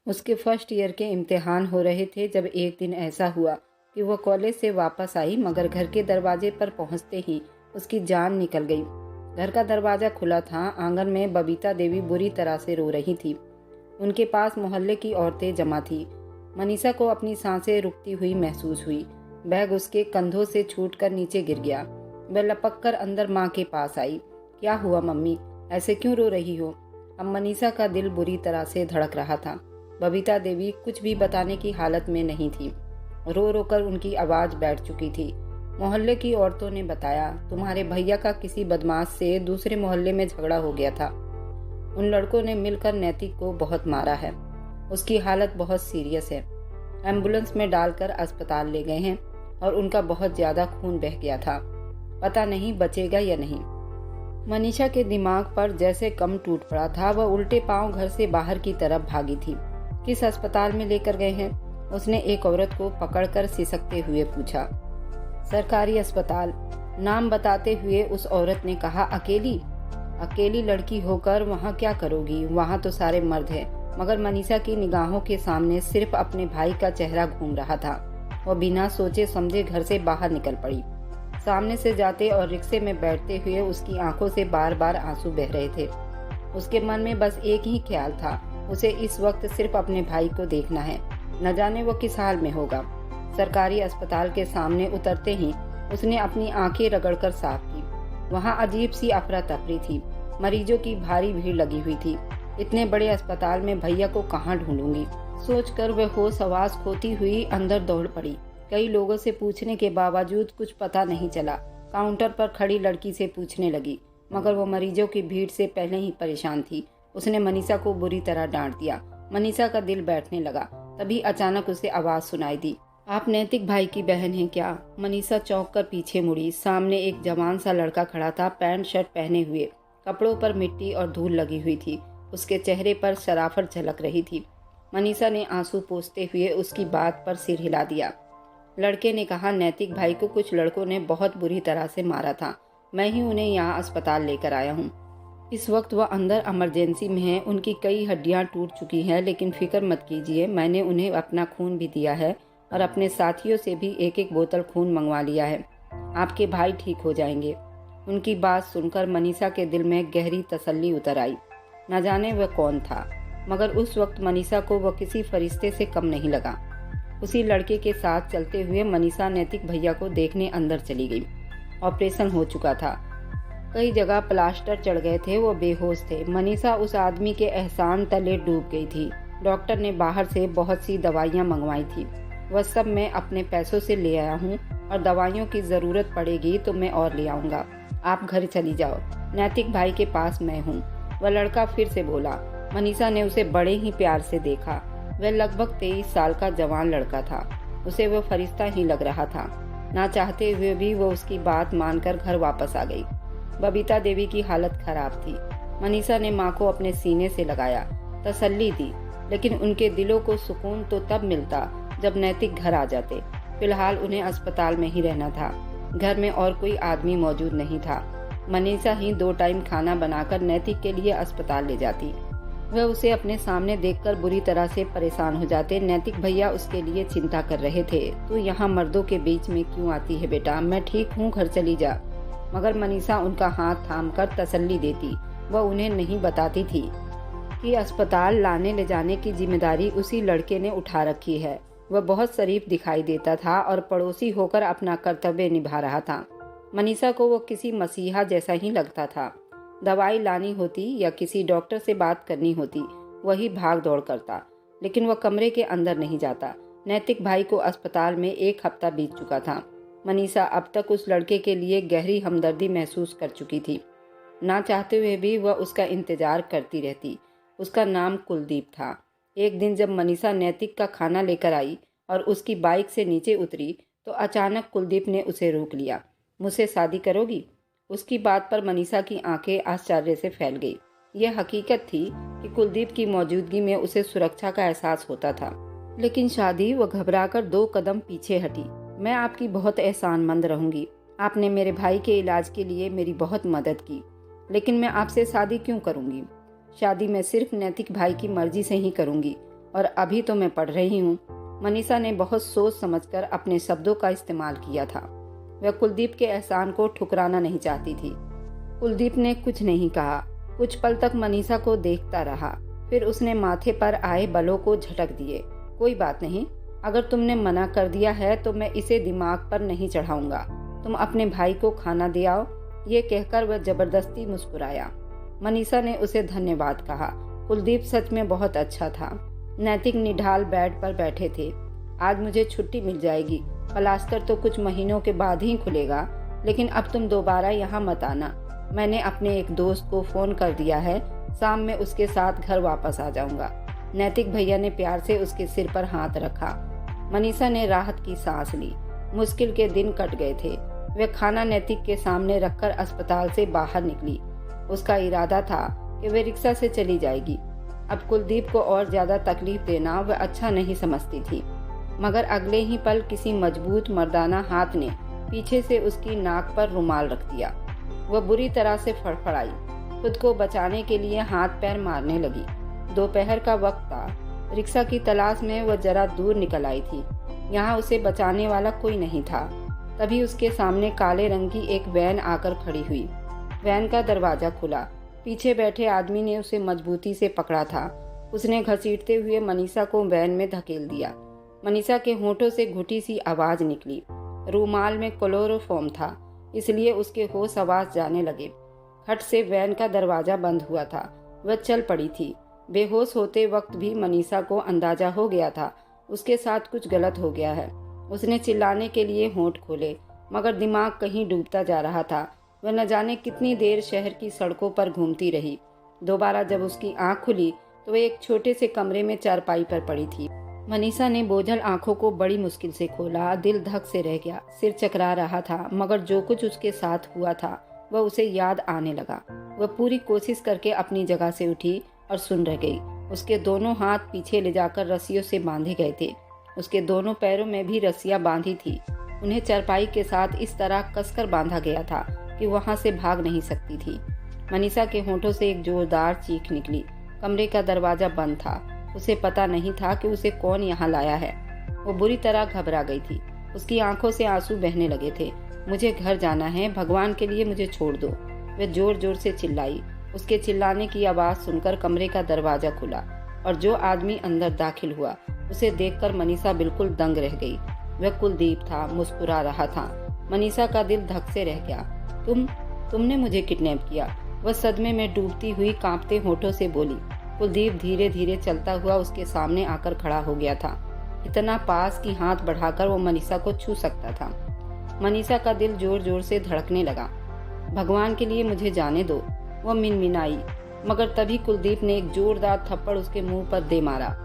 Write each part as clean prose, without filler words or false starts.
उसके first year के इम्तिहान हो रहे थे जब एक दिन ऐसा हुआ कि वह कॉलेज से वापस आई, मगर घर के दरवाजे पर पहुंचते ही उसकी जान निकल गई। घर का दरवाज़ा खुला था। आंगन में बबीता देवी बुरी तरह से रो रही थी। उनके पास मोहल्ले की औरतें जमा थी। मनीषा को अपनी सांसें रुकती हुई महसूस हुई। बैग उसके कंधों से छूटकर नीचे गिर गया। वह लपक कर अंदर माँ के पास आई। क्या हुआ मम्मी, ऐसे क्यों रो रही हो? अब मनीषा का दिल बुरी तरह से धड़क रहा था। बबीता देवी कुछ भी बताने की हालत में नहीं थी। रो रो कर उनकी आवाज़ बैठ चुकी थी। मोहल्ले की औरतों ने बताया, तुम्हारे भैया का किसी बदमाश से दूसरे मोहल्ले में झगड़ा हो गया था। उन लड़कों ने मिलकर नैतिक को बहुत मारा है। उसकी हालत बहुत सीरियस है। एम्बुलेंस में डालकर अस्पताल ले गए हैं और उनका बहुत ज़्यादा खून बह गया था। पता नहीं बचेगा या नहीं। मनीषा के दिमाग पर जैसे कम टूट पड़ा था। वह उल्टे पांव घर से बाहर की तरफ भागी थी। किस अस्पताल में लेकर गए हैं? उसने एक औरत को पकड़कर सिसकते हुए पूछा। सरकारी अस्पताल, नाम बताते हुए उस औरत ने कहा। अकेली लड़की होकर वहाँ क्या करोगी? वहाँ तो सारे मर्द हैं। मगर मनीषा की निगाहों के सामने सिर्फ अपने भाई का चेहरा घूम रहा था। वह बिना सोचे समझे घर से बाहर निकल पड़ी। सामने से जाते और रिक्शे में बैठते हुए उसकी आंखों से बार बार आंसू बह रहे थे। उसके मन में बस एक ही ख्याल था, उसे इस वक्त सिर्फ अपने भाई को देखना है। न जाने वो किस हाल में होगा। सरकारी अस्पताल के सामने उतरते ही उसने अपनी आंखें रगड़कर साफ की। वहाँ अजीब सी अफरा तफरी थी। मरीजों की भारी भीड़ लगी हुई थी। इतने बड़े अस्पताल में भैया को कहाँ ढूंढूंगी? सोचकर वह होश हवास खोती हुई अंदर दौड़ पड़ी। कई लोगों से पूछने के बावजूद कुछ पता नहीं चला। काउंटर पर खड़ी लड़की से पूछने लगी, मगर वो मरीजों की भीड़ से पहले ही परेशान थी। उसने मनीषा को बुरी तरह डांट दिया। मनीषा का दिल बैठने लगा। तभी अचानक उसे आवाज सुनाई दी, आप नैतिक भाई की बहन हैं क्या? मनीषा चौंक कर पीछे मुड़ी। सामने एक जवान सा लड़का खड़ा था, पैंट शर्ट पहने हुए। कपड़ों पर मिट्टी और धूल लगी हुई थी। उसके चेहरे पर शराफत झलक रही थी। मनीषा ने आंसू पोंछते हुए उसकी बात पर सिर हिला दिया। लड़के ने कहा, नैतिक भाई को कुछ लड़कों ने बहुत बुरी तरह से मारा था। मैं ही उन्हें यहाँ अस्पताल लेकर आया हूँ। इस वक्त वह अंदर इमरजेंसी में है। उनकी कई हड्डियाँ टूट चुकी हैं, लेकिन फिक्र मत कीजिए, मैंने उन्हें अपना खून भी दिया है और अपने साथियों से भी एक एक बोतल खून मंगवा लिया है। आपके भाई ठीक हो जाएंगे। उनकी बात सुनकर मनीषा के दिल में गहरी तसल्ली उतर आई। न जाने वह कौन था, मगर उस वक्त मनीषा को वह किसी फरिश्ते से कम नहीं लगा। उसी लड़के के साथ चलते हुए मनीषा नैतिक भैया को देखने अंदर चली गई। ऑपरेशन हो चुका था। कई जगह प्लास्टर चढ़ गए थे। वो बेहोश थे। मनीषा उस आदमी के एहसान तले डूब गई थी। डॉक्टर ने बाहर से बहुत सी दवाइयाँ मंगवाई थी। वह सब मैं अपने पैसों से ले आया हूँ और दवाइयों की ज़रूरत पड़ेगी तो मैं और ले आऊँगा। आप घर चली जाओ, नैतिक भाई के पास मैं हूँ। वह लड़का फिर से बोला। मनीषा ने उसे बड़े ही प्यार से देखा। वह लगभग 23 साल का जवान लड़का था। उसे वह फरिश्ता ही लग रहा था। ना चाहते हुए भी वो उसकी बात मानकर घर वापस आ गई। बबीता देवी की हालत खराब थी। मनीषा ने माँ को अपने सीने से लगाया, तसल्ली दी, लेकिन उनके दिलों को सुकून तो तब मिलता जब नैतिक घर आ जाते। फिलहाल उन्हें अस्पताल में ही रहना था। घर में और कोई आदमी मौजूद नहीं था। मनीषा ही 2 टाइम खाना बनाकर नैतिक के लिए अस्पताल ले जाती। वह उसे अपने सामने देखकर बुरी तरह से परेशान हो जाते। नैतिक भैया उसके लिए चिंता कर रहे थे। तू यहाँ मर्दों के बीच में क्यों आती है बेटा? मैं ठीक हूँ, घर चली जा। मगर मनीषा उनका हाथ थामकर तसल्ली देती। वह उन्हें नहीं बताती थी कि अस्पताल लाने ले जाने की जिम्मेदारी उसी लड़के ने उठा रखी है। वह बहुत शरीफ दिखाई देता था और पड़ोसी होकर अपना कर्तव्य निभा रहा था। मनीषा को वह किसी मसीहा जैसा ही लगता था। दवाई लानी होती या किसी डॉक्टर से बात करनी होती, वही भाग दौड़ करता, लेकिन वह कमरे के अंदर नहीं जाता। नैतिक भाई को अस्पताल में 1 हफ्ता बीत चुका था। मनीषा अब तक उस लड़के के लिए गहरी हमदर्दी महसूस कर चुकी थी। ना चाहते हुए भी वह उसका इंतजार करती रहती। उसका नाम कुलदीप था। एक दिन जब मनीषा नैतिक का खाना लेकर आई और उसकी बाइक से नीचे उतरी तो अचानक कुलदीप ने उसे रोक लिया। मुझसे शादी करोगी? उसकी बात पर मनीषा की आंखें आश्चर्य से फैल गई। यह हकीकत थी कि कुलदीप की मौजूदगी में उसे सुरक्षा का एहसास होता था, लेकिन शादी वह घबराकर 2 कदम पीछे हटी। मैं आपकी बहुत एहसानमंद रहूंगी। आपने मेरे भाई के इलाज के लिए मेरी बहुत मदद की, लेकिन मैं आपसे शादी क्यों करूंगी? शादी मैं सिर्फ नैतिक भाई की मर्जी से ही करूंगी। और अभी तो मैं पढ़ रही हूँ। मनीषा ने बहुत सोच समझकर अपने शब्दों का इस्तेमाल किया था। वह कुलदीप के एहसान को ठुकराना नहीं चाहती थी। कुलदीप ने कुछ नहीं कहा। कुछ पल तक मनीषा को देखता रहा, फिर उसने माथे पर आए बलों को झटक दिए। कोई बात नहीं, अगर तुमने मना कर दिया है तो मैं इसे दिमाग पर नहीं चढ़ाऊंगा। तुम अपने भाई को खाना दे आओ। ये कहकर वह जबरदस्ती मुस्कुराया। मनीषा ने उसे धन्यवाद कहा। कुलदीप सच में बहुत अच्छा था। नैतिक निढाल बेड पर बैठे थे। आज मुझे छुट्टी मिल जाएगी। प्लास्टर तो कुछ महीनों के बाद ही खुलेगा, लेकिन अब तुम दोबारा यहाँ मत आना। मैंने अपने एक दोस्त को फोन कर दिया है, शाम में उसके साथ घर वापस आ जाऊंगा। नैतिक भैया ने प्यार से उसके सिर पर हाथ रखा। मनीषा ने राहत की सांस ली। मुश्किल के दिन कट गए थे। वह खाना नैतिक के सामने रखकर अस्पताल से बाहर निकली। उसका इरादा था कि वह रिक्शा से चली जाएगी। अब कुलदीप को और ज्यादा तकलीफ देना वह अच्छा नहीं समझती थी, मगर अगले ही पल किसी मजबूत मर्दाना हाथ ने पीछे से उसकी नाक पर रुमाल रख दिया। वह बुरी तरह से फड़फड़ाई। खुद को बचाने के लिए हाथ पैर मारने लगी। दोपहर का वक्त था। रिक्शा की तलाश में वह जरा दूर निकल आई थी। यहाँ उसे बचाने वाला कोई नहीं था। तभी उसके सामने काले रंग की एक वैन आकर खड़ी हुई। वैन का दरवाजा खुला। पीछे बैठे आदमी ने उसे मजबूती से पकड़ा था। उसने घसीटते हुए मनीषा को वैन में धकेल दिया। मनीषा के होठों से घुटी सी आवाज निकली। रूमाल में क्लोरोफॉर्म था, इसलिए उसके होश आवाज जाने लगे। खट से वैन का दरवाजा बंद हुआ था। वह चल पड़ी थी। बेहोश होते वक्त भी मनीषा को अंदाजा हो गया था उसके साथ कुछ गलत हो गया है। उसने चिल्लाने के लिए होंठ खोले, मगर दिमाग कहीं डूबता जा रहा था। वह न जाने कितनी देर शहर की सड़कों पर घूमती रही। दोबारा जब उसकी आंख खुली तो वह एक छोटे से कमरे में चारपाई पर पड़ी थी। मनीषा ने बोझल आंखों को बड़ी मुश्किल से खोला। दिल धक से रह गया, सिर चकरा रहा था, मगर जो कुछ उसके साथ हुआ था वह उसे याद आने लगा। वह पूरी कोशिश करके अपनी जगह से उठी और सुन रह गई। उसके दोनों हाथ पीछे ले जाकर रस्सियों से बांधे गए थे। उसके दोनों पैरों में भी रस्सियां बांधी थी। उन्हें चारपाई के साथ इस तरह कसकर बांधा गया था कि वहां से भाग नहीं सकती थी। मनीषा के होठों से एक जोरदार चीख निकली। कमरे का दरवाजा बंद था। उसे पता नहीं था कि उसे कौन यहाँ लाया है। वो बुरी तरह घबरा गई थी। उसकी आंखों से आंसू बहने लगे थे। मुझे घर जाना है, भगवान के लिए मुझे छोड़ दो, वह जोर जोर से चिल्लाई। उसके चिल्लाने की आवाज सुनकर कमरे का दरवाजा खुला और जो आदमी अंदर दाखिल हुआ उसे देखकर मनीषा बिल्कुल दंग रह गई। वह कुलदीप था, मुस्कुरा रहा था। मनीषा का दिल धक से रह गया। तुमने मुझे किडनैप किया, वह सदमे में डूबती हुई कांपते होठों से बोली। कुलदीप धीरे धीरे चलता हुआ उसके सामने आकर खड़ा हो गया था। इतना पास कि हाथ बढ़ाकर वो मनीषा को छू सकता था। मनीषा का दिल जोर जोर से धड़कने लगा। भगवान के लिए मुझे जाने दो, वह मिनमिनाई, मगर तभी कुलदीप ने एक जोरदार थप्पड़ उसके मुंह पर दे मारा।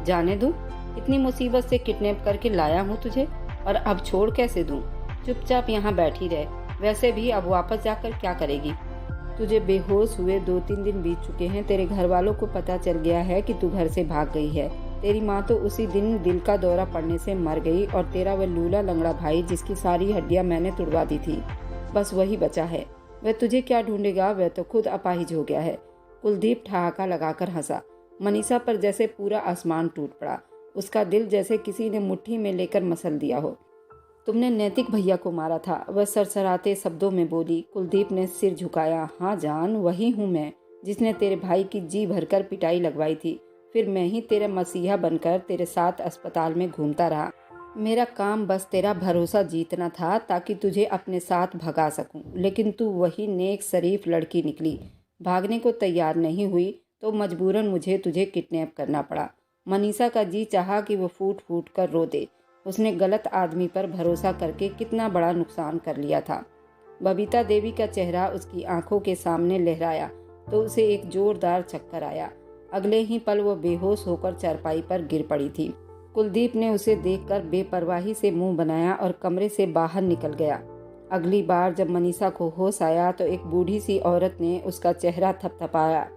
जाने दूं? इतनी मुसीबत से किडनैप करके लाया हूँ तुझे, और अब छोड़ कैसे दूं? चुपचाप यहाँ बैठी रह। वैसे भी अब वापस जाकर क्या करेगी? तुझे बेहोश हुए 2-3 दिन बीत चुके हैं। तेरे घर वालों को पता चल गया है कि तू घर से भाग गई है। तेरी माँ तो उसी दिन दिल का दौरा पड़ने से मर गई, और तेरा वह लूला लंगड़ा भाई जिसकी सारी हड्डियां मैंने तुड़वा दी थी, बस वही बचा है। वह तुझे क्या ढूंढेगा? वह तो खुद अपाहिज हो गया है। कुलदीप ठहाका लगाकर हंसा। मनीषा पर जैसे पूरा आसमान टूट पड़ा। उसका दिल जैसे किसी ने मुट्ठी में लेकर मसल दिया हो। तुमने नैतिक भैया को मारा था, वह सरसराते शब्दों में बोली। कुलदीप ने सिर झुकाया। हाँ जान, वही हूँ मैं, जिसने तेरे भाई की जी भरकर पिटाई लगवाई थी। फिर मैं ही तेरा मसीहा बनकर तेरे साथ अस्पताल में घूमता रहा। मेरा काम बस तेरा भरोसा जीतना था ताकि तुझे अपने साथ भगा सकूं, लेकिन तू वही नेक शरीफ लड़की निकली। भागने को तैयार नहीं हुई तो मजबूरन मुझे तुझे किडनैप करना पड़ा। मनीषा का जी चाहा कि वो फूट फूट कर रो दे। उसने गलत आदमी पर भरोसा करके कितना बड़ा नुकसान कर लिया था। बबीता देवी का चेहरा उसकी आंखों के सामने लहराया तो उसे एक जोरदार चक्कर आया। अगले ही पल वो बेहोश होकर चारपाई पर गिर पड़ी थी। कुलदीप ने उसे देखकर बेपरवाही से मुंह बनाया और कमरे से बाहर निकल गया। अगली बार जब मनीषा को होश आया तो एक बूढ़ी सी औरत ने उसका चेहरा थपथपाया।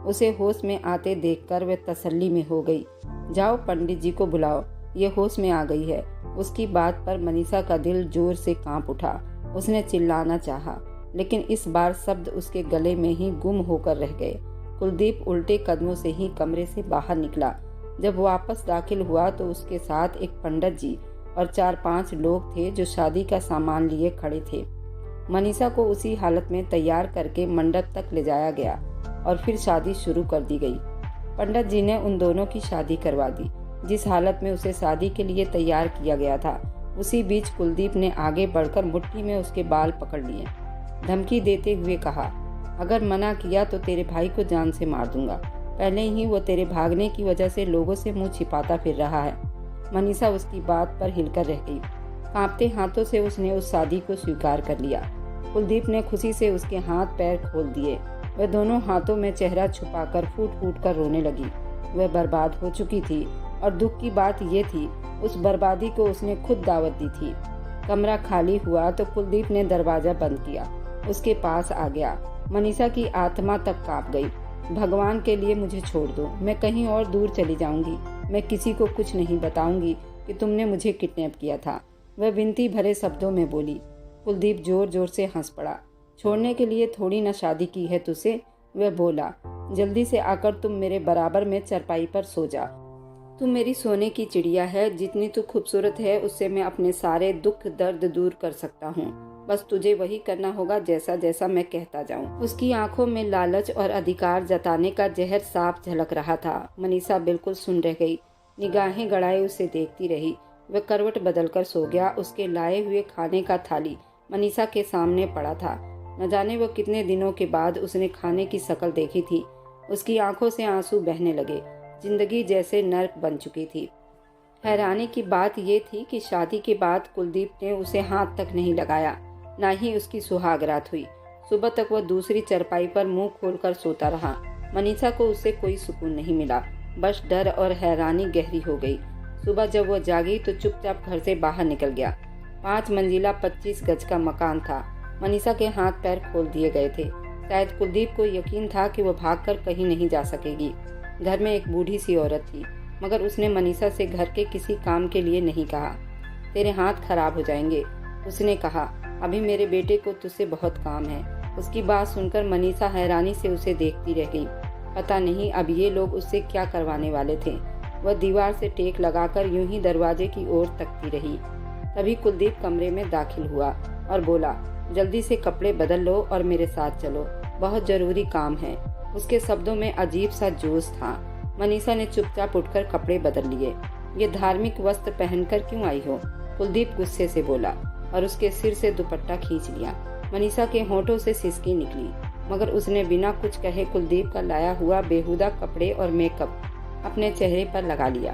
उसे होश में आते देखकर वह तसल्ली में हो गई। जाओ पंडित जी को बुलाओ, ये होश में आ गई है। उसकी बात पर मनीषा का दिल जोर से कांप उठा। उसने चिल्लाना चाहा, लेकिन इस बार शब्द उसके गले में ही गुम होकर रह गए। कुलदीप उल्टे कदमों से ही कमरे से बाहर निकला। जब वापस दाखिल हुआ तो उसके साथ एक पंडित जी और 4-5 लोग थे जो शादी का सामान लिए खड़े थे। मनीषा को उसी हालत में तैयार करके मंडप तक ले जाया गया और फिर शादी शुरू कर दी गई। पंडित जी ने उन दोनों की शादी करवा दी जिस हालत में उसे शादी के लिए तैयार किया गया था। उसी बीच कुलदीप ने आगे बढ़कर मुट्ठी में उसके बाल पकड़ लिए, धमकी देते हुए कहा, अगर मना किया तो तेरे भाई को जान से मार दूंगा। पहले ही वो तेरे भागने की वजह से लोगों से मुंह छिपाता फिर रहा है। मनीषा उसकी बात पर हिलकर रह गई। कांपते हाथों से उसने उस शादी को स्वीकार कर लिया। कुलदीप ने खुशी से उसके हाथ पैर खोल दिए। वह दोनों हाथों में चेहरा छुपाकर फूट फूट कर रोने लगी। वह बर्बाद हो चुकी थी और दुख की बात ये थी उस बर्बादी को उसने खुद दावत दी थी। कमरा खाली हुआ तो कुलदीप ने दरवाजा बंद किया, उसके पास आ गया। मनीषा की आत्मा तक कांप गई। भगवान के लिए मुझे छोड़ दो, मैं कहीं और दूर चली जाऊंगी। मैं किसी को कुछ नहीं बताऊंगी कि तुमने मुझे किडनैप किया था, वह विनती भरे शब्दों में बोली। कुलदीप जोर जोर से हंस पड़ा। छोड़ने के लिए थोड़ी न शादी की है तुझसे, वह बोला। जल्दी से आकर तुम मेरे बराबर में चरपाई पर सो जा। तू मेरी सोने की चिड़िया है। जितनी तू खूबसूरत है उससे मैं अपने सारे दुख दर्द दूर कर सकता हूँ। बस तुझे वही करना होगा जैसा जैसा मैं कहता जाऊँ। उसकी आंखों में लालच और अधिकार जताने का जहर साफ झलक रहा था। मनीषा बिल्कुल सुन रह गई, निगाहें गड़ाए उसे देखती रही। वह करवट बदलकर सो गया। उसके लाए हुए खाने का थाली मनीषा के सामने पड़ा था। न जाने वो कितने दिनों के बाद उसने खाने की शक्ल देखी थी। उसकी आंखों से आंसू बहने लगे। जिंदगी जैसे नर्क बन चुकी थी। हैरानी की बात ये थी कि शादी के बाद कुलदीप ने उसे हाथ तक नहीं लगाया, ना ही उसकी सुहागरात हुई। सुबह तक वह दूसरी चरपाई पर मुंह खोलकर सोता रहा। मनीषा को उससे कोई सुकून नहीं मिला, बस डर और हैरानी गहरी हो गई। सुबह जब वह जागी तो चुपचाप घर से बाहर निकल गया। 5 मंजिला 25 गज का मकान था। मनीषा के हाथ पैर खोल दिए गए थे। शायद कुलदीप को यकीन था कि वह भागकर कहीं नहीं जा सकेगी। घर में एक बूढ़ी सी औरत थी, मगर उसने मनीषा से घर के किसी काम के लिए नहीं कहा। तेरे हाथ खराब हो जाएंगे, उसने कहा। अभी मेरे बेटे को तुझसे बहुत काम है। उसकी बात सुनकर मनीषा हैरानी से उसे देखती रह गई। पता नहीं अब ये लोग उससे क्या करवाने वाले थे। वह दीवार से टेक लगाकर यूं ही दरवाजे की ओर तकती रही। तभी कुलदीप कमरे में दाखिल हुआ और बोला, जल्दी से कपड़े बदल लो और मेरे साथ चलो, बहुत जरूरी काम है। उसके शब्दों में अजीब सा जोश था। मनीषा ने चुपचाप उठकर कपड़े बदल लिए। ये धार्मिक वस्त्र पहनकर क्यों आई हो? कुलदीप गुस्से से बोला और उसके सिर से दुपट्टा खींच लिया। मनीषा के होठों से सिसकी निकली, मगर उसने बिना कुछ कहे कुलदीप का लाया हुआ बेहुदा कपड़े और मेकअप अपने चेहरे पर लगा लिया।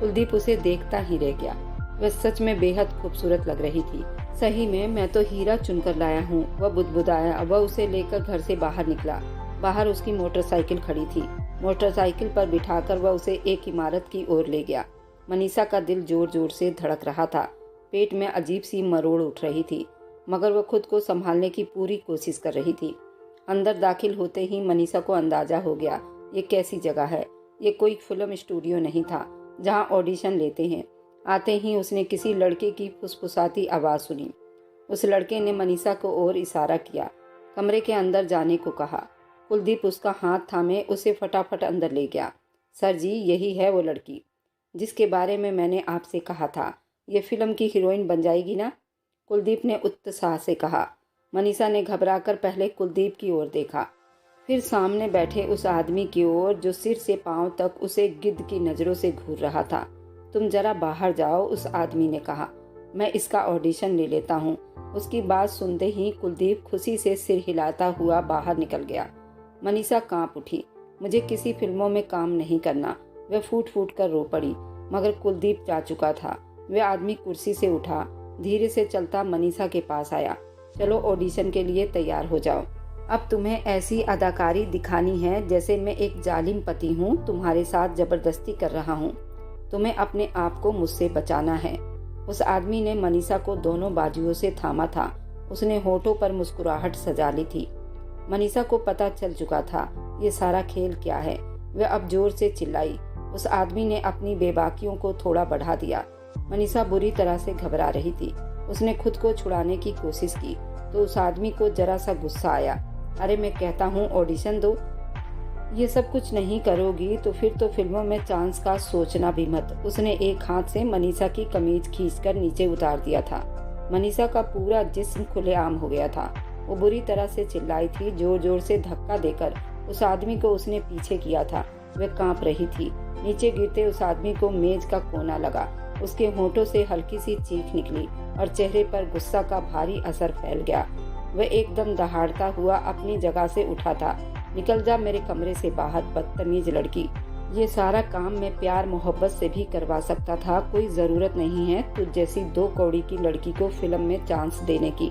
कुलदीप उसे देखता ही रह गया। वह सच में बेहद खूबसूरत लग रही थी। सही में मैं तो हीरा चुनकर लाया हूँ, वह बुदबुदाया। वह उसे लेकर घर से बाहर निकला। बाहर उसकी मोटरसाइकिल खड़ी थी। मोटरसाइकिल पर बिठाकर वह उसे एक इमारत की ओर ले गया। मनीषा का दिल जोर जोर से धड़क रहा था। पेट में अजीब सी मरोड़ उठ रही थी, मगर वह खुद को संभालने की पूरी कोशिश कर रही थी। अंदर दाखिल होते ही मनीषा को अंदाजा हो गया, ये कैसी जगह है। ये कोई फिल्म स्टूडियो नहीं था जहाँ ऑडिशन लेते हैं। आते ही उसने किसी लड़के की फुसफुसाती आवाज़ सुनी। उस लड़के ने मनीषा को और इशारा किया, कमरे के अंदर जाने को कहा। कुलदीप उसका हाथ थामे उसे फटाफट अंदर ले गया। सर जी, यही है वो लड़की जिसके बारे में मैंने आपसे कहा था। ये फिल्म की हीरोइन बन जाएगी ना? कुलदीप ने उत्साह से कहा। मनीषा ने घबराकर पहले कुलदीप की ओर देखा, फिर सामने बैठे उस आदमी की ओर जो सिर से पांव तक उसे गिद्ध की नज़रों से घूर रहा था। तुम जरा बाहर जाओ, उस आदमी ने कहा। मैं इसका ऑडिशन ले लेता हूँ। उसकी बात सुनते ही कुलदीप खुशी से सिर हिलाता हुआ बाहर निकल गया। मनीषा कांप उठी। मुझे किसी फिल्मों में काम नहीं करना, वह फूट फूट कर रो पड़ी। मगर कुलदीप जा चुका था। वह आदमी कुर्सी से उठा, धीरे से चलता मनीषा के पास आया। चलो, ऑडिशन के लिए तैयार हो जाओ। अब तुम्हें ऐसी अदाकारी दिखानी है जैसे मैं एक जालिम पति हूँ, तुम्हारे साथ जबरदस्ती कर रहा हूँ। तुम्हें अपने आप को मुझसे बचाना है। उस आदमी ने मनीषा को दोनों बाजुओं से थामा था। उसने होठों पर मुस्कुराहट सजा ली थी। मनीषा को पता चल चुका था ये सारा खेल क्या है। वह अब जोर से चिल्लाई। उस आदमी ने अपनी बेबाकियों को थोड़ा बढ़ा दिया। मनीषा बुरी तरह से घबरा रही थी। उसने खुद को छुड़ाने की कोशिश की तो उस आदमी को जरा सा गुस्सा आया। अरे मैं कहता हूँ ऑडिशन दो। ये सब कुछ नहीं करोगी तो फिर तो फिल्मों में चांस का सोचना भी मत। उसने एक हाथ से मनीषा की कमीज खींचकर नीचे उतार दिया था। मनीषा का पूरा जिस्म खुलेआम हो गया था। वो बुरी तरह से चिल्लाई थी। जोर जोर से धक्का देकर उस आदमी को उसने पीछे किया था। वह कांप रही थी। नीचे गिरते उस आदमी को मेज का कोना लगा। उसके होठों से हल्की सी चीख निकली और चेहरे पर गुस्सा का भारी असर फैल गया। वह एकदम दहाड़ता हुआ अपनी जगह से उठा था। निकल जा मेरे कमरे से बाहर, बदतमीज लड़की। ये सारा काम मैं प्यार मोहब्बत से भी करवा सकता था। कोई जरूरत नहीं है तुझ जैसी 2 कौड़ी की लड़की को फिल्म में चांस देने की।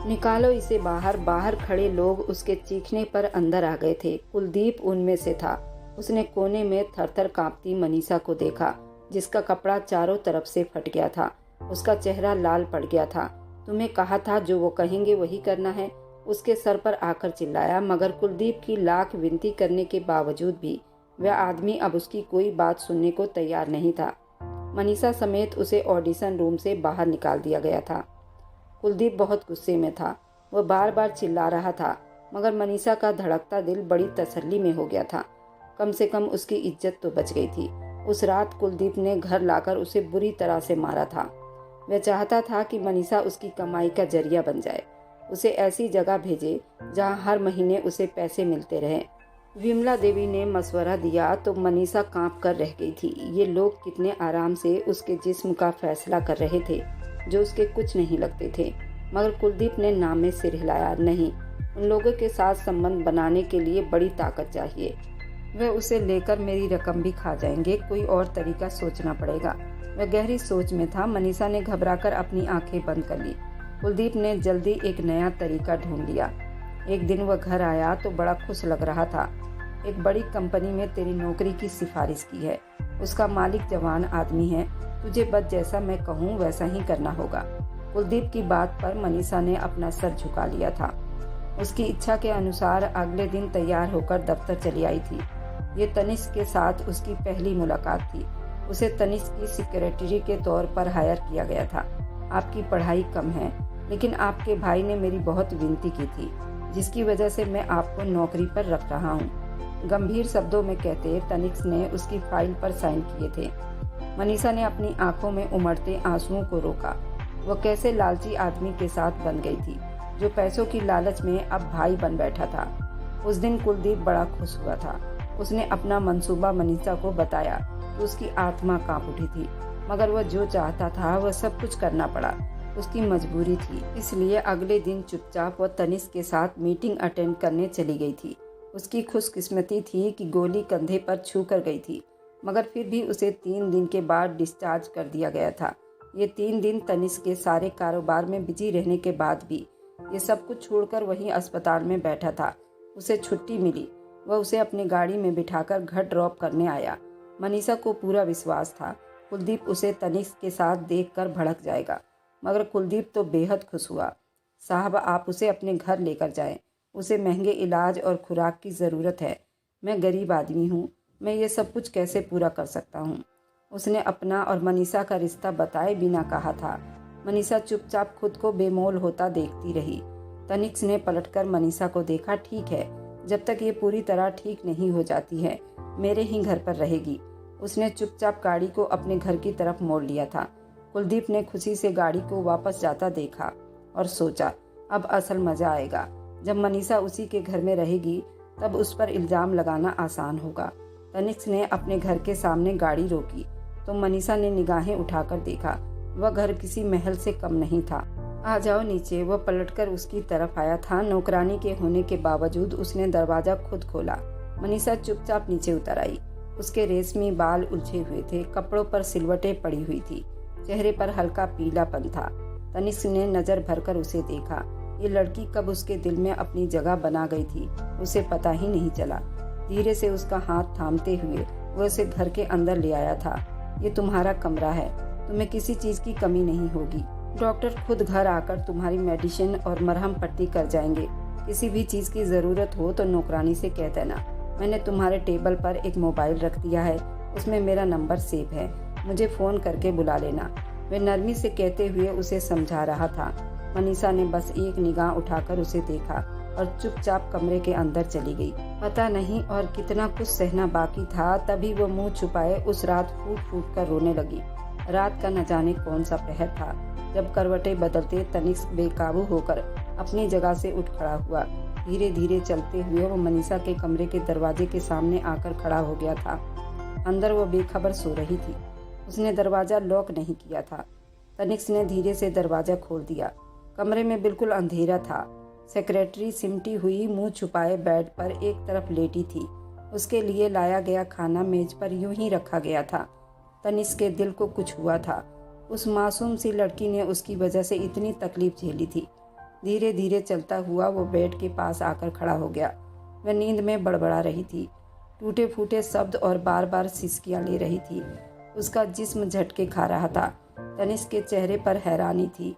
निकालो इसे बाहर। बाहर खड़े लोग उसके चीखने पर अंदर आ गए थे। कुलदीप उनमें से था। उसने कोने में थरथर कांपती मनीषा को देखा, जिसका कपड़ा चारों तरफ से फट गया था। उसका चेहरा लाल पड़ गया था। तुम्हें कहा था जो वो कहेंगे वही करना है, उसके सर पर आकर चिल्लाया। मगर कुलदीप की लाख विनती करने के बावजूद भी वह आदमी अब उसकी कोई बात सुनने को तैयार नहीं था। मनीषा समेत उसे ऑडिशन रूम से बाहर निकाल दिया गया था। कुलदीप बहुत गुस्से में था। वह बार बार चिल्ला रहा था, मगर मनीषा का धड़कता दिल बड़ी तसल्ली में हो गया था। कम से कम उसकी इज्जत तो बच गई थी। उस रात कुलदीप ने घर लाकर उसे बुरी तरह से मारा था। वह चाहता था कि मनीषा उसकी कमाई का जरिया बन जाए, उसे ऐसी जगह भेजे जहां हर महीने उसे पैसे मिलते रहे। विमला देवी ने मशवरा दिया तो मनीषा कांप कर रह गई थी। ये लोग कितने आराम से उसके जिस्म का फैसला कर रहे थे जो उसके कुछ नहीं लगते थे। मगर कुलदीप ने नाम में सिर हिलाया। नहीं, उन लोगों के साथ संबंध बनाने के लिए बड़ी ताकत चाहिए। वह उसे लेकर मेरी रकम भी खा जाएंगे। कोई और तरीका सोचना पड़ेगा। वह गहरी सोच में था। मनीषा ने घबराकर अपनी आंखें बंद कर ली। कुलदीप ने जल्दी एक नया तरीका ढूंढ लिया। एक दिन वह घर आया तो बड़ा खुश लग रहा था। एक बड़ी कंपनी में तेरी नौकरी की सिफारिश की है। उसका मालिक जवान आदमी है। तुझे बस जैसा मैं कहूँ वैसा ही करना होगा। कुलदीप की बात पर मनीषा ने अपना सर झुका लिया था। उसकी इच्छा के अनुसार अगले दिन तैयार होकर दफ्तर चली आई थी। ये तनिष्क के साथ उसकी पहली मुलाकात थी। उसे तनिष्क की सेक्रेटरी के तौर पर हायर किया गया था। आपकी पढ़ाई कम है, लेकिन आपके भाई ने मेरी बहुत विनती की थी, जिसकी वजह से मैं आपको नौकरी पर रख रहा हूँ। गंभीर शब्दों में कहते तनिष्क ने उसकी फाइल पर साइन किए थे। मनीषा ने अपनी आंखों में उमड़ते आंसुओं को रोका। वह कैसे लालची आदमी के साथ बन गई थी, जो पैसों की लालच में अब भाई बन बैठा था। उस दिन कुलदीप बड़ा खुश हुआ था। उसने अपना मंसूबा मनीषा को बताया तो उसकी आत्मा कांप उठी थी। मगर वह जो चाहता था वह सब कुछ करना पड़ा। उसकी मजबूरी थी। इसलिए अगले दिन चुपचाप वह तनिष्क के साथ मीटिंग अटेंड करने चली गई थी। उसकी खुशकिस्मती थी कि गोली कंधे पर छू कर गई थी, मगर फिर भी उसे 3 दिन के बाद डिस्चार्ज कर दिया गया था। ये 3 दिन तनिष्क के सारे कारोबार में बिजी रहने के बाद भी ये सब कुछ छोड़कर वहीं अस्पताल में बैठा था। उसे छुट्टी मिली। वह उसे अपनी गाड़ी में बिठाकर घर ड्रॉप करने आया। मनीषा को पूरा विश्वास था कुलदीप उसे तनिष्क के साथ देखकर भड़क जाएगा, मगर कुलदीप तो बेहद खुश हुआ। साहब, आप उसे अपने घर लेकर जाएं। उसे महंगे इलाज और खुराक की ज़रूरत है। मैं गरीब आदमी हूँ, मैं ये सब कुछ कैसे पूरा कर सकता हूँ। उसने अपना और मनीषा का रिश्ता बताए बिना कहा था। मनीषा चुपचाप खुद को बेमोल होता देखती रही। तनिष्क ने पलटकर मनीषा को देखा। ठीक है, जब तक ये पूरी तरह ठीक नहीं हो जाती है मेरे ही घर पर रहेगी। उसने चुपचाप गाड़ी को अपने घर की तरफ मोड़ लिया था। कुलदीप ने खुशी से गाड़ी को वापस जाता देखा और सोचा, अब असल मजा आएगा। जब मनीषा उसी के घर में रहेगी तब उस पर इल्जाम लगाना आसान होगा। तनिष्क ने अपने घर के सामने गाड़ी रोकी तो मनीषा ने निगाहें उठाकर देखा। वह घर किसी महल से कम नहीं था। आ जाओ नीचे। वह पलटकर उसकी तरफ आया था। नौकरानी के होने के बावजूद उसने दरवाजा खुद खोला। मनीषा चुपचाप नीचे उतर आई। उसके रेशमी बाल उलझे हुए थे। कपड़ों पर सिलवटें पड़ी हुई थी। चेहरे पर हल्का पीलापन था। तनिष्क ने नजर भरकर उसे देखा। ये लड़की कब उसके दिल में अपनी जगह बना गई थी उसे पता ही नहीं चला। धीरे से उसका हाथ थामते हुए वह उसे घर के अंदर ले आया था। ये तुम्हारा कमरा है, तुम्हें किसी चीज की कमी नहीं होगी। डॉक्टर खुद घर आकर तुम्हारी मेडिसिन और मरहम पट्टी कर जाएंगे। किसी भी चीज की जरूरत हो तो नौकरानी से कह देना। मैंने तुम्हारे टेबल पर एक मोबाइल रख दिया है, उसमें मेरा नंबर सेव है, मुझे फोन करके बुला लेना। वह नरमी से कहते हुए उसे समझा रहा था। मनीषा ने बस एक निगाह उठाकर उसे देखा और चुपचाप कमरे के अंदर चली गई। पता नहीं और कितना कुछ सहना बाकी था, तभी वो मुंह छुपाए उस रात फूट फूट कर रोने लगी। रात का न जाने कौन सा पहर था जब करवटें बदलते तनिष्क बेकाबू होकर अपनी जगह से उठ खड़ा हुआ। धीरे धीरे चलते हुए वो मनीषा के कमरे के दरवाजे के सामने आकर खड़ा हो गया था। अंदर वो बेखबर सो रही थी। उसने दरवाज़ा लॉक नहीं किया था। तनिष्क ने धीरे से दरवाज़ा खोल दिया। कमरे में बिल्कुल अंधेरा था। सेक्रेटरी सिमटी हुई मुंह छुपाए बेड पर एक तरफ लेटी थी। उसके लिए लाया गया खाना मेज पर यूं ही रखा गया था। तनिष्क के दिल को कुछ हुआ था। उस मासूम सी लड़की ने उसकी वजह से इतनी तकलीफ झेली थी। धीरे धीरे चलता हुआ वो बेड के पास आकर खड़ा हो गया। वह नींद में बड़बड़ा रही थी, टूटे फूटे शब्द और बार बार सिसकियां ले रही थी। उसका जिस्म झटके खा रहा था। तनिष्क के चेहरे पर हैरानी थी।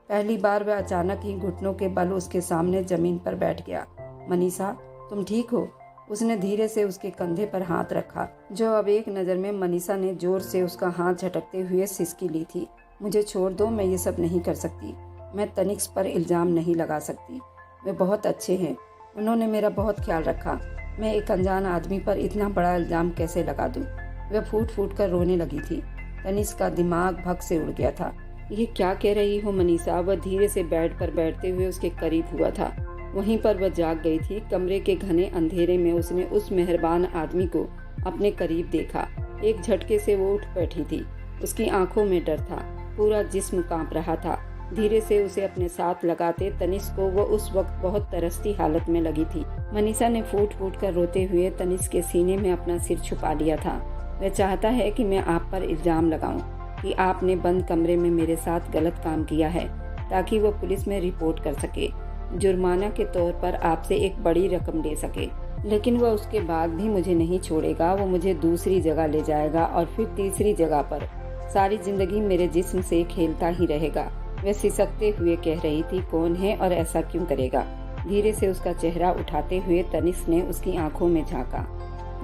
पहली बार वह अचानक ही घुटनों के बल उसके सामने जमीन पर बैठ गया। मनीषा, तुम ठीक हो? उसने धीरे से उसके कंधे पर हाथ रखा, जो अब एक नज़र में मनीषा ने जोर से उसका हाथ झटकते हुए सिसकी ली थी। मुझे छोड़ दो, मैं ये सब नहीं कर सकती। मैं तनिष्क पर इल्ज़ाम नहीं लगा सकती। वे बहुत अच्छे हैं, उन्होंने मेरा बहुत ख्याल रखा। मैं एक अनजान आदमी पर इतना बड़ा इल्ज़ाम कैसे लगा दूँ? वह फूट फूट कर रोने लगी थी। तनिष्क का दिमाग भग से उड़ गया था। ये क्या कह रही हो मनीषा? वह धीरे से बेड पर बैठते हुए उसके करीब हुआ था। वहीं पर वह जाग गई थी। कमरे के घने अंधेरे में उसने उस मेहरबान आदमी को अपने करीब देखा। एक झटके से वो उठ बैठी थी। उसकी आंखों में डर था, पूरा जिस्म कांप रहा था। धीरे से उसे अपने साथ लगाते तनिष्क को वो उस वक्त बहुत तरसती हालत में लगी थी। मनीषा ने फूट फूट कर रोते हुए तनिष्क के सीने में अपना सिर छुपा लिया था। वह चाहता है कि मैं आप पर इल्ज़ाम लगाऊं कि आपने बंद कमरे में मेरे साथ गलत काम किया है, ताकि वो पुलिस में रिपोर्ट कर सके, जुर्माना के तौर पर आपसे एक बड़ी रकम ले सके। लेकिन वह उसके बाद भी मुझे नहीं छोड़ेगा। वो मुझे दूसरी जगह ले जाएगा और फिर तीसरी जगह पर। सारी जिंदगी मेरे जिस्म से खेलता ही रहेगा। वह सिसकते हुए कह रही थी, कौन है और ऐसा क्यों करेगा? धीरे से उसका चेहरा उठाते हुए तनिष्क ने उसकी आंखों में झांका,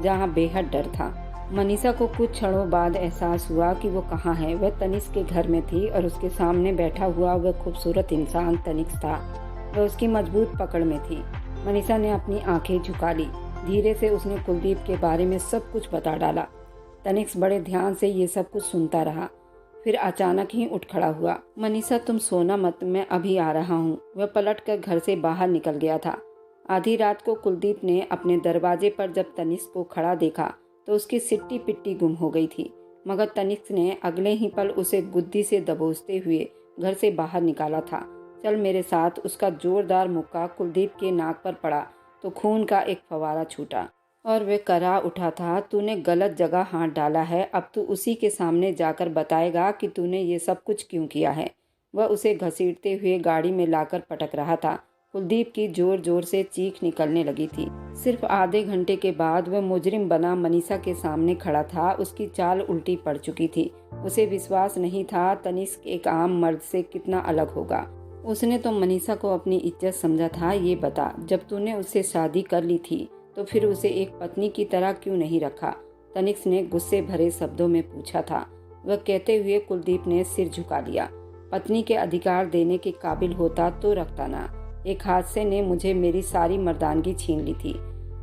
जहां बेहद डर था। मनीषा को कुछ क्षणों बाद एहसास हुआ कि वो कहाँ है। वह तनिष्क के घर में थी और उसके सामने बैठा हुआ वह खूबसूरत इंसान तनिष्क था। वह उसकी मजबूत पकड़ में थी। मनीषा ने अपनी आंखें झुका ली। धीरे से उसने कुलदीप के बारे में सब कुछ बता डाला। तनिष्क बड़े ध्यान से ये सब कुछ सुनता रहा, फिर अचानक ही उठ खड़ा हुआ। मनीषा, तुम सोना मत, मैं अभी आ रहा हूँ। वह पलटकर घर से बाहर निकल गया था। आधी रात को कुलदीप ने अपने दरवाजे पर जब तनिष्क को खड़ा देखा तो उसकी सिट्टी पिट्टी गुम हो गई थी, मगर तनिष्क ने अगले ही पल उसे गुद्दी से दबोचते हुए घर से बाहर निकाला था। चल मेरे साथ। उसका जोरदार मुक्का कुलदीप के नाक पर पड़ा तो खून का एक फवारा छूटा और वे करा उठा था, तूने गलत जगह हाथ डाला है। अब तू उसी के सामने जाकर बताएगा कि तूने ये सब कुछ क्यों किया है। वह उसे घसीटते हुए गाड़ी में लाकर पटक रहा था। कुलदीप की जोर जोर से चीख निकलने लगी थी। सिर्फ आधे घंटे के बाद वह मुजरिम बना मनीषा के सामने खड़ा था। उसकी चाल उल्टी पड़ चुकी थी। उसे विश्वास नहीं था तनिष्क एक आम मर्द से कितना अलग होगा। उसने तो मनीषा को अपनी इज्जत समझा था। ये बता, जब तूने उससे शादी कर ली थी तो फिर उसे एक पत्नी की तरह क्यों नहीं रखा? तनिष्क ने गुस्से भरे शब्दों में पूछा था। वह कहते हुए कुलदीप ने सिर झुका लिया। पत्नी के अधिकार देने के काबिल होता तो रखता ना। एक हादसे ने मुझे मेरी सारी मर्दानगी छीन ली थी।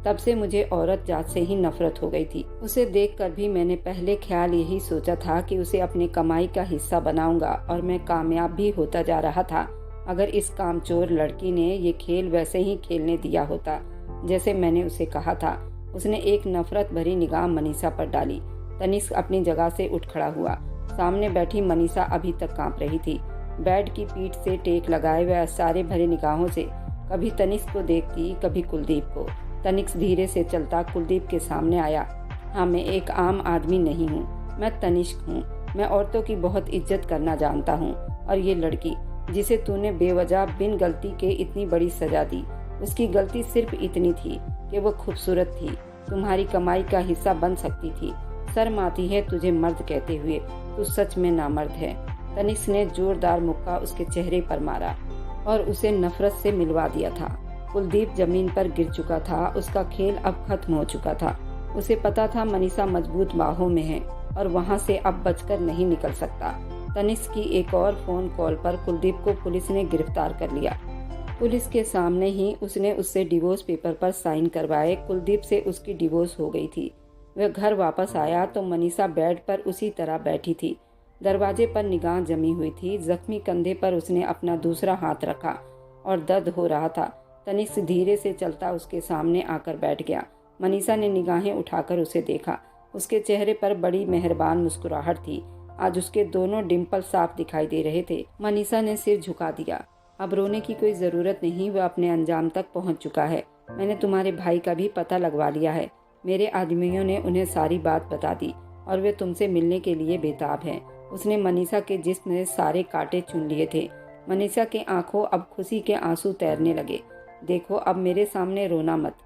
तब से मुझे औरत जात से ही नफरत हो गई थी। उसे देखकर भी मैंने पहले ख्याल यही सोचा था कि उसे अपनी कमाई का हिस्सा बनाऊंगा, और मैं कामयाब भी होता जा रहा था। अगर इस कामचोर लड़की ने ये खेल वैसे ही खेलने दिया होता जैसे मैंने उसे कहा था। उसने एक नफरत भरी निगाह मनीषा पर डाली। तनिष्क अपनी जगह से उठ खड़ा हुआ। सामने बैठी मनीषा अभी तक कांप रही थी। बेड की पीठ से टेक लगाए वह सारे भरे निगाहों से कभी तनिष्क को देखती, कभी कुलदीप को। तनिष्क धीरे से चलता कुलदीप के सामने आया। हाँ, मैं एक आम आदमी नहीं हूँ, मैं तनिष्क हूँ। मैं औरतों की बहुत इज्जत करना जानता हूँ, और ये लड़की जिसे तूने बेवजह बिन गलती के इतनी बड़ी सजा दी, उसकी गलती सिर्फ इतनी थी कि वो खूबसूरत थी, तुम्हारी कमाई का हिस्सा बन सकती थी। शर्म आती है तुझे मर्द कहते हुए, तू सच में नामर्द है। तनिष्क ने जोरदार मुक्का उसके चेहरे पर मारा और उसे नफरत से मिलवा दिया था। कुलदीप जमीन पर गिर चुका था। उसका खेल अब खत्म हो चुका था। उसे पता था मनीषा मजबूत बाहों में है और वहां से अब बचकर नहीं निकल सकता। तनिष्क की एक और फोन कॉल पर कुलदीप को पुलिस ने गिरफ्तार कर लिया। पुलिस के सामने ही उसने उससे डिवोर्स पेपर पर साइन करवाए। कुलदीप से उसकी डिवोर्स हो गई थी। वह घर वापस आया तो मनीषा बेड पर उसी तरह बैठी थी। दरवाजे पर निगाह जमी हुई थी। जख्मी कंधे पर उसने अपना दूसरा हाथ रखा और दर्द हो रहा था। तनिष्क धीरे से चलता उसके सामने आकर बैठ गया। मनीषा ने निगाहें उठाकर उसे देखा। उसके चेहरे पर बड़ी मेहरबान मुस्कुराहट थी। आज उसके दोनों डिम्पल साफ दिखाई दे रहे थे। मनीषा ने सिर झुका दिया। अब रोने की कोई ज़रूरत नहीं, वह अपने अंजाम तक पहुंच चुका है। मैंने तुम्हारे भाई का भी पता लगवा लिया है। मेरे आदमियों ने उन्हें सारी बात बता दी और वे तुमसे मिलने के लिए बेताब हैं। उसने मनीषा के जिस्म में सारे कांटे चुन लिए थे। मनीषा के आंखों अब खुशी के आंसू तैरने लगे। देखो, अब मेरे सामने रोना मत।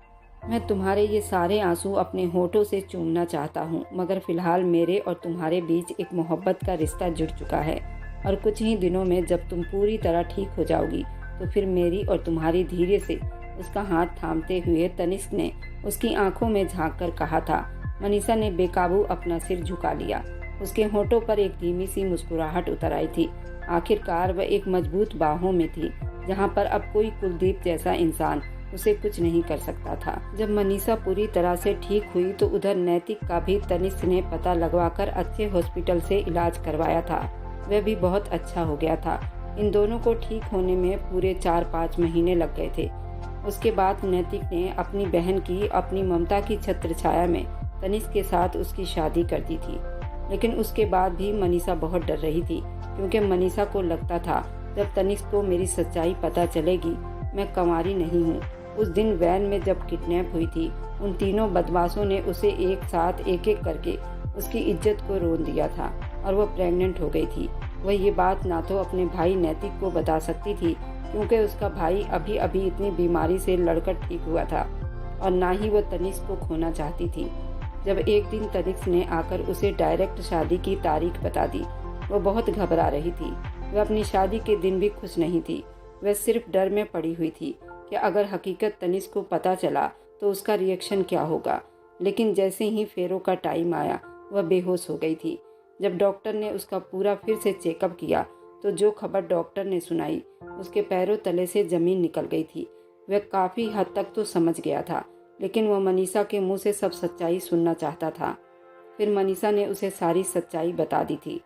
मैं तुम्हारे ये सारे आंसू अपने होठों से चूमना चाहता हूँ, मगर फिलहाल मेरे और तुम्हारे बीच एक मोहब्बत का रिश्ता जुड़ चुका है और कुछ ही दिनों में जब तुम पूरी तरह ठीक हो जाओगी तो फिर मेरी और तुम्हारी। धीरे से उसका हाथ थामते हुए तनिष्क ने उसकी आंखों में झांक कर कहा था। मनीषा ने बेकाबू अपना सिर झुका लिया। उसके होठों पर एक धीमी सी मुस्कुराहट उतर आई थी। आखिरकार वह एक मजबूत बाहों में थी, जहाँ पर अब कोई कुलदीप जैसा इंसान उसे कुछ नहीं कर सकता था। जब मनीषा पूरी तरह से ठीक हुई तो उधर नैतिक का भी तनिष्क ने पता लगवाकर अच्छे हॉस्पिटल से इलाज करवाया था। वह भी बहुत अच्छा हो गया था। इन दोनों को ठीक होने में पूरे 4-5 महीने लग गए थे। उसके बाद नैतिक ने अपनी बहन की, अपनी ममता की छत्रछाया में तनिष्क के साथ उसकी शादी कर दी थी। लेकिन उसके बाद भी मनीषा बहुत डर रही थी, क्योंकि मनीषा को लगता था जब तनिष्क को मेरी सच्चाई पता चलेगी, मैं कंवारी नहीं हूँ। उस दिन वैन में जब किडनैप हुई थी, उन तीनों बदमाशों ने उसे एक साथ एक एक करके उसकी इज्जत को रोन दिया था और वह प्रेग्नेंट हो गई थी। वह ये बात ना तो अपने भाई नैतिक को बता सकती थी, क्योंकि उसका भाई अभी अभी इतनी बीमारी से लड़कर ठीक हुआ था, और ना ही वह तनिष्क को खोना चाहती थी। जब एक दिन तनिष्क ने आकर उसे डायरेक्ट शादी की तारीख बता दी, वह बहुत घबरा रही थी। वह अपनी शादी के दिन भी खुश नहीं थी। वह सिर्फ डर में पड़ी हुई थी कि अगर हकीकत तनिष्क को पता चला तो उसका रिएक्शन क्या होगा। लेकिन जैसे ही फेरों का टाइम आया, वह बेहोश हो गई थी। जब डॉक्टर ने उसका पूरा फिर से चेकअप किया तो जो खबर डॉक्टर ने सुनाई, उसके पैरों तले से जमीन निकल गई थी। वह काफ़ी हद तक तो समझ गया था, लेकिन वह मनीषा के मुंह से सब सच्चाई सुनना चाहता था। फिर मनीषा ने उसे सारी सच्चाई बता दी थी।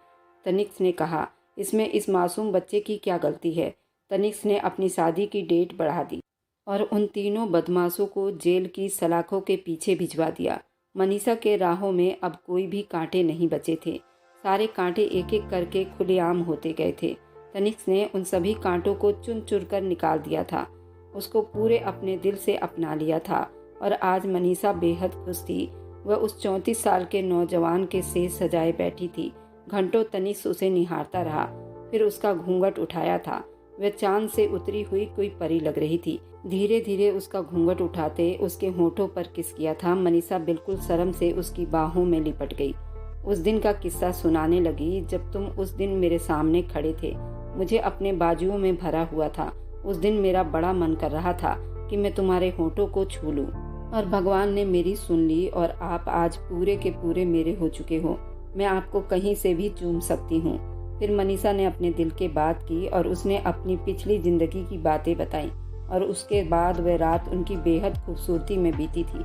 तनिष्क ने कहा, इसमें इस मासूम बच्चे की क्या गलती है। तनिष्क ने अपनी शादी की डेट बढ़ा दी और उन तीनों बदमाशों को जेल की सलाखों के पीछे भिजवा दिया। मनीषा के राहों में अब कोई भी कांटे नहीं बचे थे। सारे कांटे एक एक करके खुलेआम होते गए थे। तनिष्क ने उन सभी कांटों को चुन चुन कर निकाल दिया था। उसको पूरे अपने दिल से अपना लिया था और आज मनीषा बेहद खुश थी। वह उस 34 साल के नौजवान के सेज सजाए बैठी थी। घंटों तनिष्क उसे निहारता रहा, फिर उसका घूंघट उठाया था। वह चांद से उतरी हुई कोई परी लग रही थी। धीरे धीरे उसका घूंघट उठाते उसके होठों पर किस किया था। मनीषा बिल्कुल शर्म से उसकी बाहों में लिपट गई। उस दिन का किस्सा सुनाने लगी, जब तुम उस दिन मेरे सामने खड़े थे, मुझे अपने बाजुओं में भरा हुआ था। उस दिन मेरा बड़ा मन कर रहा था कि मैं तुम्हारे होठों को छू लूं, और भगवान ने मेरी सुन ली और आप आज पूरे के पूरे मेरे हो चुके हो। मैं आपको कहीं से भी चूम सकती हूँ। फिर मनीषा ने अपने दिल की बात की और उसने अपनी पिछली जिंदगी की बातें बताई, और उसके बाद वह रात उनकी बेहद खूबसूरती में बीती थी।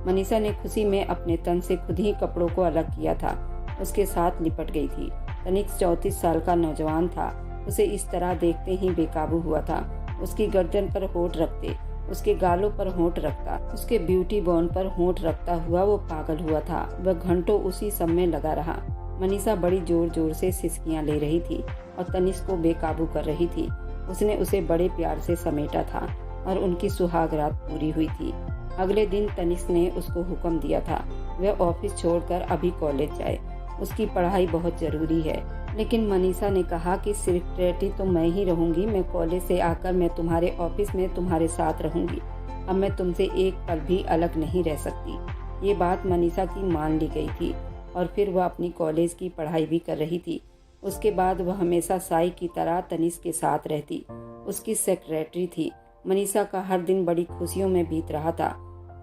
मनीषा ने खुशी में अपने तन से खुद ही कपड़ों को अलग किया था, उसके साथ लिपट गई थी। तनिष्क 34 साल का नौजवान था। उसे इस तरह देखते ही बेकाबू हुआ था। उसकी गर्दन पर होंठ रखते, उसके गालों पर होंठ रखता, उसके ब्यूटी बॉर्न पर होंठ रखता हुआ वो पागल हुआ था। वह घंटों उसी सब में लगा रहा। मनीषा बड़ी जोर जोर से सिसकियां ले रही थी और तनिष्क को बेकाबू कर रही थी। उसने उसे बड़े प्यार से समेटा था और उनकी सुहाग रात पूरी हुई थी। अगले दिन तनिष्क ने उसको हुक्म दिया था वह ऑफिस छोड़कर अभी कॉलेज जाए। उसकी पढ़ाई बहुत जरूरी है। लेकिन मनीषा ने कहा कि सेक्रेटरी तो मैं ही रहूंगी। मैं कॉलेज से आकर मैं तुम्हारे ऑफिस में तुम्हारे साथ रहूंगी। अब मैं तुमसे एक पल भी अलग नहीं रह सकती। ये बात मनीषा की मान ली गई थी और फिर वह अपनी कॉलेज की पढ़ाई भी कर रही थी। उसके बाद वह हमेशा साई की तरह तनिष्क के साथ रहती, उसकी सेक्रेटरी थी। मनीषा का हर दिन बड़ी खुशियों में बीत रहा था।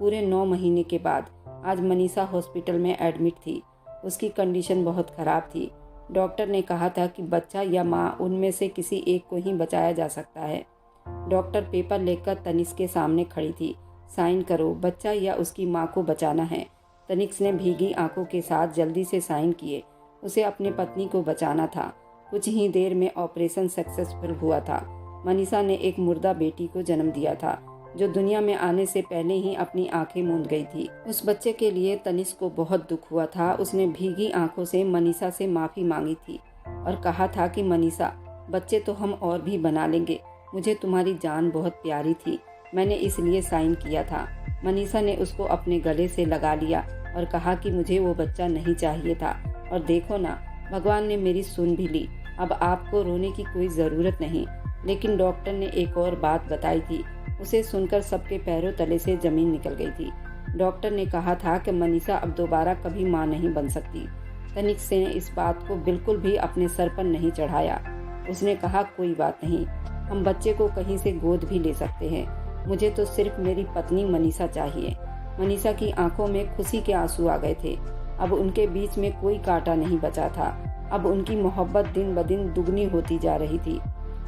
पूरे 9 महीने के बाद आज मनीषा हॉस्पिटल में एडमिट थी। उसकी कंडीशन बहुत खराब थी। डॉक्टर ने कहा था कि बच्चा या माँ, उनमें से किसी एक को ही बचाया जा सकता है। डॉक्टर पेपर लेकर तनिष्क के सामने खड़ी थी। साइन करो, बच्चा या उसकी माँ को बचाना है। तनिष्क ने भीगी आंखों के साथ जल्दी से साइन किए। उसे अपनी पत्नी को बचाना था। कुछ ही देर में ऑपरेशन सक्सेसफुल हुआ था। मनीषा ने एक मुर्दा बेटी को जन्म दिया था, जो दुनिया में आने से पहले ही अपनी आंखें मूंद गई थी। उस बच्चे के लिए तनिष्क को बहुत दुख हुआ था। उसने भीगी आंखों से मनीषा से माफ़ी मांगी थी और कहा था कि मनीषा, बच्चे तो हम और भी बना लेंगे। मुझे तुम्हारी जान बहुत प्यारी थी, मैंने इसलिए साइन किया था। मनीषा ने उसको अपने गले से लगा लिया और कहा कि मुझे वो बच्चा नहीं चाहिए था। और देखो ना, भगवान ने मेरी सुन भी ली। अब आपको रोने की कोई ज़रूरत नहीं। लेकिन डॉक्टर ने एक और बात बताई थी। उसे सुनकर सबके पैरों तले से ज़मीन निकल गई थी। डॉक्टर ने कहा था कि मनीषा अब दोबारा कभी माँ नहीं बन सकती। तनिष्क ने इस बात को बिल्कुल भी अपने सर पर नहीं चढ़ाया। उसने कहा, कोई बात नहीं, हम बच्चे को कहीं से गोद भी ले सकते हैं। मुझे तो सिर्फ मेरी पत्नी मनीषा चाहिए। मनीषा की आंखों में खुशी के आंसू आ गए थे। अब उनके बीच में कोई कांटा नहीं बचा था। अब उनकी मोहब्बत दिन ब दिन दुगनी होती जा रही थी।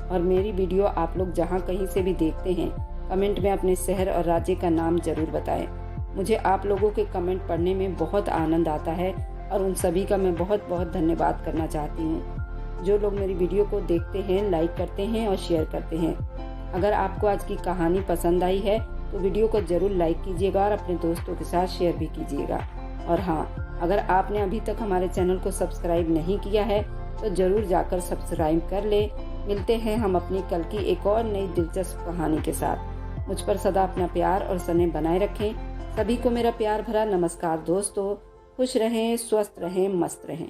और मेरी वीडियो आप लोग जहाँ कहीं से भी देखते हैं, कमेंट में अपने शहर और राज्य का नाम जरूर बताएं। मुझे आप लोगों के कमेंट पढ़ने में बहुत आनंद आता है और उन सभी का मैं बहुत बहुत धन्यवाद करना चाहती हूँ। जो लोग मेरी वीडियो को देखते हैं, लाइक करते हैं और शेयर करते हैं। अगर आपको आज की कहानी पसंद आई है तो वीडियो को जरूर लाइक कीजिएगा और अपने दोस्तों के साथ शेयर भी कीजिएगा। और हाँ, अगर आपने अभी तक हमारे चैनल को सब्सक्राइब नहीं किया है तो ज़रूर जाकर सब्सक्राइब कर ले। मिलते हैं हम अपनी कल की एक और नई दिलचस्प कहानी के साथ। मुझ पर सदा अपना प्यार और स्नेह बनाए रखें। सभी को मेरा प्यार भरा नमस्कार दोस्तों। खुश रहें, स्वस्थ रहें, मस्त रहें।